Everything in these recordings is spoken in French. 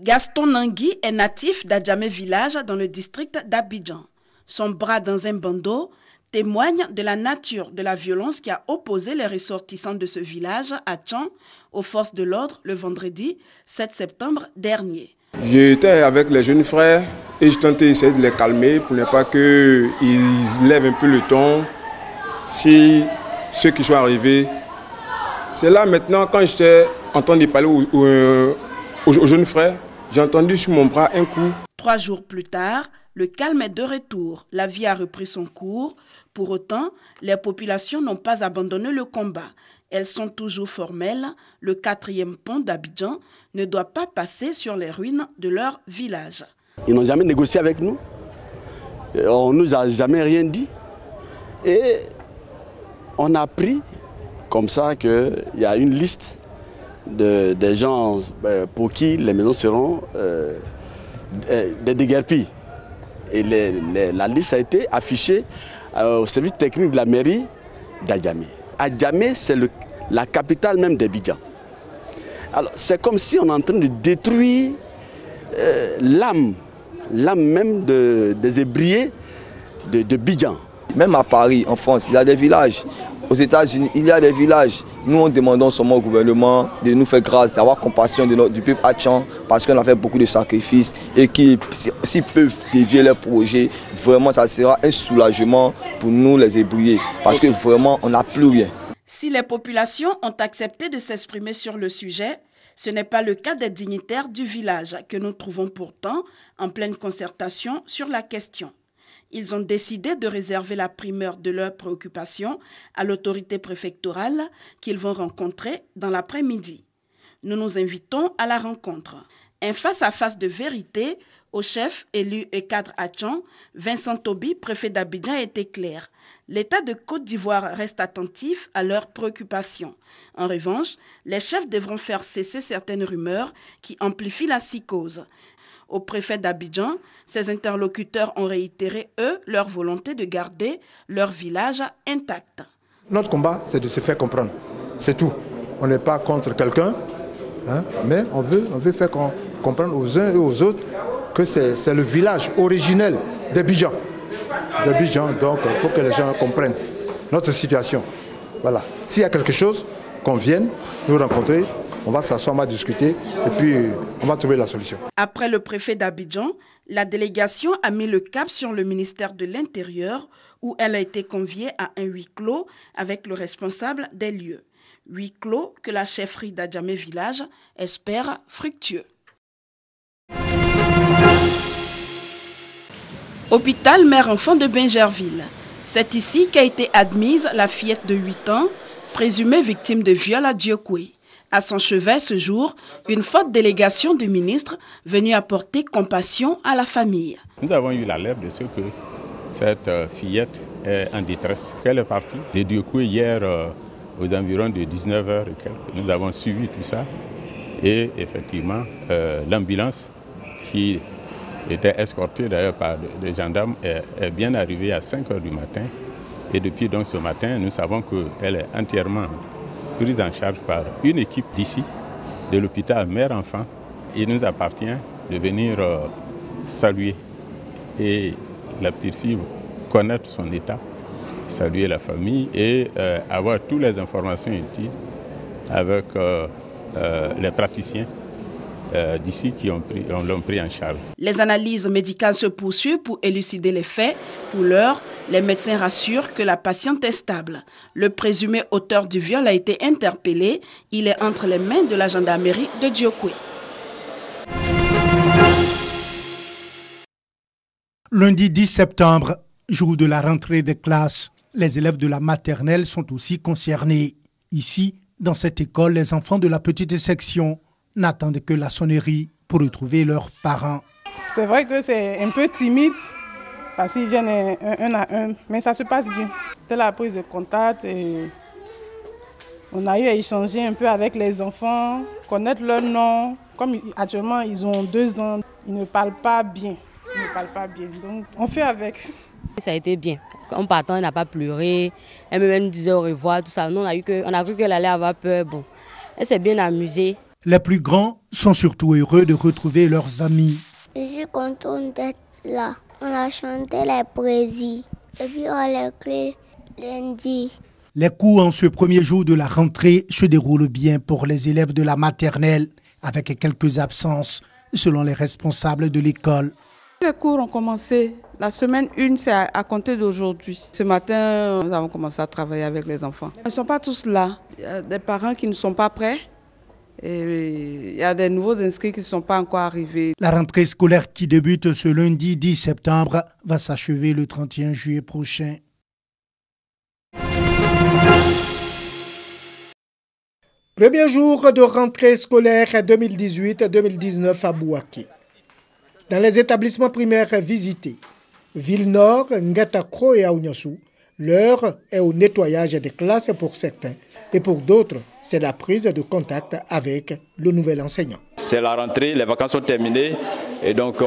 Gaston Nangui est natif d'Adjamé village dans le district d'Abidjan. Son bras dans un bandeau témoigne de la nature de la violence qui a opposé les ressortissants de ce village à Tchan aux forces de l'ordre le vendredi 7 septembre dernier. J'étais avec les jeunes frères et je tentais d'essayer de les calmer pour ne pas qu'ils lèvent un peu le ton. Si ceux qui sont arrivés, c'est là maintenant quand j'étais entendu parler aux jeunes frères, j'ai entendu sur mon bras un coup. 3 jours plus tard, le calme est de retour. La vie a repris son cours. Pour autant, les populations n'ont pas abandonné le combat. Elles sont toujours formelles. Le 4e pont d'Abidjan ne doit pas passer sur les ruines de leur village. Ils n'ont jamais négocié avec nous. On ne nous a jamais rien dit. Et on a appris comme ça qu'il y a une liste des gens pour qui les maisons seront déguerpies. Et la liste a été affichée au service technique de la mairie d'Adjamé. Adjamé, c'est la capitale même d'Abidjan. Alors c'est comme si on est en train de détruire l'âme même des ébriers de Bidjan. Même à Paris, en France, il y a des villages. Aux États-Unis, il y a des villages. Nous, on demandons seulement au gouvernement de nous faire grâce, d'avoir compassion du peuple Atchan, parce qu'on a fait beaucoup de sacrifices et qu'ils, s'ils peuvent dévier leurs projets, vraiment, ça sera un soulagement pour nous, les ébriers, parce que vraiment, on n'a plus rien. Si les populations ont accepté de s'exprimer sur le sujet, ce n'est pas le cas des dignitaires du village que nous trouvons pourtant en pleine concertation sur la question. Ils ont décidé de réserver la primeur de leurs préoccupations à l'autorité préfectorale qu'ils vont rencontrer dans l'après-midi. Nous nous invitons à la rencontre. Un face-à-face de vérité au chef élu et cadre Atchan, Vincent Toby, préfet d'Abidjan, était clair. L'État de Côte d'Ivoire reste attentif à leurs préoccupations. En revanche, les chefs devront faire cesser certaines rumeurs qui amplifient la psychose. Au préfet d'Abidjan, ses interlocuteurs ont réitéré, eux, leur volonté de garder leur village intact. Notre combat, c'est de se faire comprendre. C'est tout. On n'est pas contre quelqu'un, hein, mais on veut faire comprendre aux uns et aux autres que c'est le village originel d'Abidjan. Donc il faut que les gens comprennent notre situation. Voilà. S'il y a quelque chose, qu'on vienne nous rencontrer. On va s'asseoir, on va discuter et puis on va trouver la solution. Après le préfet d'Abidjan, la délégation a mis le cap sur le ministère de l'Intérieur où elle a été conviée à un huis clos avec le responsable des lieux. Huis clos que la chefferie d'Adjamé village espère fructueux. Hôpital mère-enfant de Bingerville. C'est ici qu'a été admise la fillette de 8 ans, présumée victime de viol à Diokwe. À son chevet ce jour, une forte délégation de ministres venue apporter compassion à la famille. Nous avons eu l'alerte de ce que cette fillette est en détresse. Elle est partie de Diokwe hier aux environs de 19h et quelques. Nous avons suivi tout ça et effectivement l'ambulance qui était escortée d'ailleurs par des gendarmes est bien arrivée à 5h du matin. Et depuis donc ce matin, nous savons qu'elle est entièrement prise en charge par une équipe d'ici, de l'hôpital mère-enfant. Il nous appartient de venir saluer et la petite fille connaître son état, saluer la famille et avoir toutes les informations utiles avec les praticiens d'ici qui l'ont pris en charge. Les analyses médicales se poursuivent pour élucider les faits. Pour l'heure, les médecins rassurent que la patiente est stable. Le présumé auteur du viol a été interpellé. Il est entre les mains de la gendarmerie de Diokwe. Lundi 10 septembre, jour de la rentrée des classes, les élèves de la maternelle sont aussi concernés. Ici, dans cette école, les enfants de la petite section n'attendent que la sonnerie pour retrouver leurs parents. C'est vrai que c'est un peu timide parce qu'ils viennent un à un, mais ça se passe bien. Dès la prise de contact, on a eu à échanger un peu avec les enfants, connaître leur nom. Comme actuellement ils ont 2 ans, ils ne parlent pas bien. Donc on fait avec. Ça a été bien. En partant, elle n'a pas pleuré. Elle nous disait au revoir, tout ça. Nous, on a cru qu'elle allait avoir peur. Bon, elle s'est bien amusée. Les plus grands sont surtout heureux de retrouver leurs amis. Je suis contente d'être là. On a chanté les poésies et puis on les clés lundi. Les cours en ce premier jour de la rentrée se déroulent bien pour les élèves de la maternelle, avec quelques absences selon les responsables de l'école. Les cours ont commencé. La semaine 1, c'est à compter d'aujourd'hui. Ce matin, nous avons commencé à travailler avec les enfants. Ils ne sont pas tous là. Il y a des parents qui ne sont pas prêts. Et il y a des nouveaux inscrits qui ne sont pas encore arrivés. La rentrée scolaire qui débute ce lundi 10 septembre va s'achever le 31 juillet prochain. Premier jour de rentrée scolaire 2018-2019 à Bouaké. Dans les établissements primaires visités, Ville-Nord, Ngatakro et Aouniassou, l'heure est au nettoyage des classes pour certains et pour d'autres, c'est la prise de contact avec le nouvel enseignant. C'est la rentrée, les vacances sont terminées et donc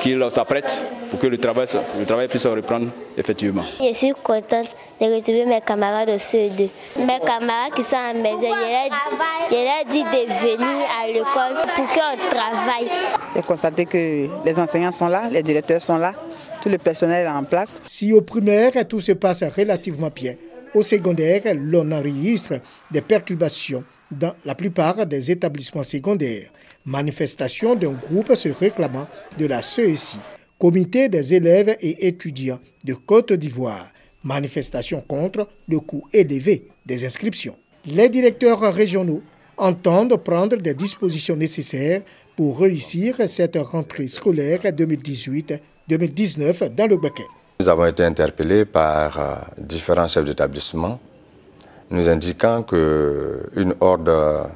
qu'ils s'apprêtent pour que le travail puisse reprendre effectivement. Je suis contente de retrouver mes camarades de CE2. Mes camarades qui sont à la maison, je leur dis de venir à l'école pour qu'on travaille. J'ai constaté que les enseignants sont là, les directeurs sont là, tout le personnel est en place. Si au primaire, tout se passe relativement bien, au secondaire, l'on enregistre des perturbations dans la plupart des établissements secondaires. Manifestation d'un groupe se réclamant de la CESI, Comité des élèves et étudiants de Côte d'Ivoire. Manifestation contre le coût élevé des inscriptions. Les directeurs régionaux entendent prendre des dispositions nécessaires pour réussir cette rentrée scolaire 2018-2019 dans le Baquet. Nous avons été interpellés par différents chefs d'établissement nous indiquant qu'une horde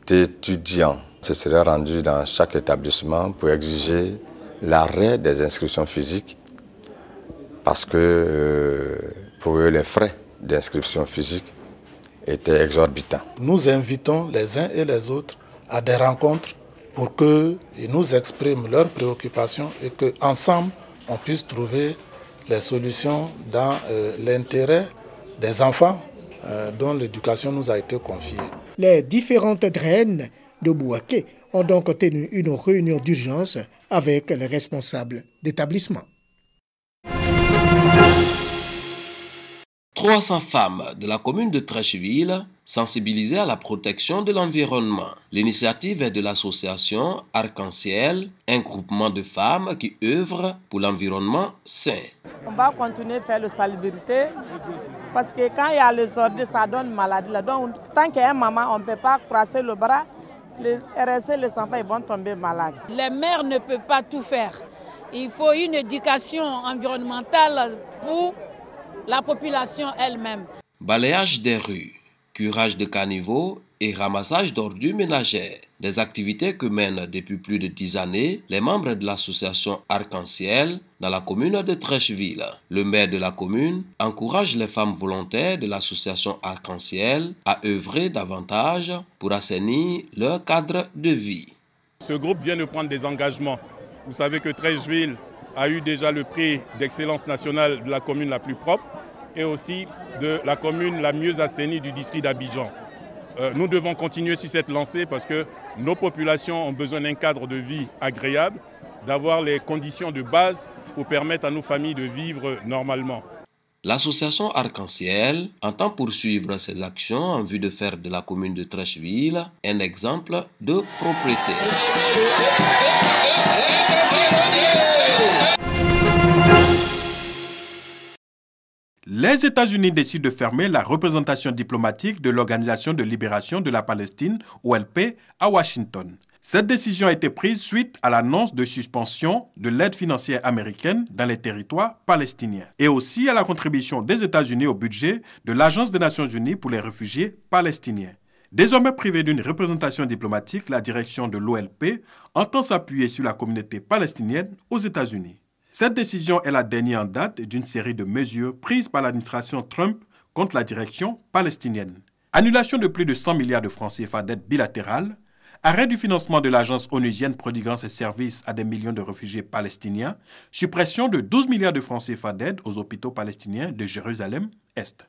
d'étudiants se serait rendue dans chaque établissement pour exiger l'arrêt des inscriptions physiques parce que pour eux les frais d'inscription physique étaient exorbitants. Nous invitons les uns et les autres à des rencontres pour qu'ils nous expriment leurs préoccupations et qu'ensemble on puisse trouver les solutions dans l'intérêt des enfants dont l'éducation nous a été confiée. Les différentes draines de Bouaké ont donc tenu une réunion d'urgence avec les responsables d'établissement. 300 femmes de la commune de Trècheville sensibilisées à la protection de l'environnement. L'initiative est de l'association Arc-en-Ciel, un groupement de femmes qui œuvrent pour l'environnement sain. On va continuer à faire la salubrité parce que quand il y a le sordide, ça donne maladie. Donc, tant qu'il y a une maman, on ne peut pas croiser le bras. Les enfants ils vont tomber malades. Les mères ne peuvent pas tout faire. Il faut une éducation environnementale pour la population elle-même. Balayage des rues, curage de caniveaux et ramassage d'ordures ménagères. Des activités que mènent depuis plus de 10 années les membres de l'association Arc-en-Ciel dans la commune de Trècheville. Le maire de la commune encourage les femmes volontaires de l'association Arc-en-Ciel à œuvrer davantage pour assainir leur cadre de vie. Ce groupe vient de prendre des engagements. Vous savez que Trècheville a eu déjà le prix d'excellence nationale de la commune la plus propre et aussi de la commune la mieux assainie du district d'Abidjan. Nous devons continuer sur cette lancée parce que nos populations ont besoin d'un cadre de vie agréable, d'avoir les conditions de base pour permettre à nos familles de vivre normalement. L'association Arc-en-Ciel entend poursuivre ses actions en vue de faire de la commune de Trècheville un exemple de propreté. Les États-Unis décident de fermer la représentation diplomatique de l'Organisation de libération de la Palestine, OLP, à Washington. Cette décision a été prise suite à l'annonce de suspension de l'aide financière américaine dans les territoires palestiniens et aussi à la contribution des États-Unis au budget de l'Agence des Nations Unies pour les réfugiés palestiniens. Désormais privée d'une représentation diplomatique, la direction de l'OLP entend s'appuyer sur la communauté palestinienne aux États-Unis. Cette décision est la dernière en date d'une série de mesures prises par l'administration Trump contre la direction palestinienne. Annulation de plus de 100 milliards de francs CFA d'aide bilatérale, arrêt du financement de l'agence onusienne prodiguant ses services à des millions de réfugiés palestiniens, suppression de 12 milliards de francs CFA d'aide aux hôpitaux palestiniens de Jérusalem-Est.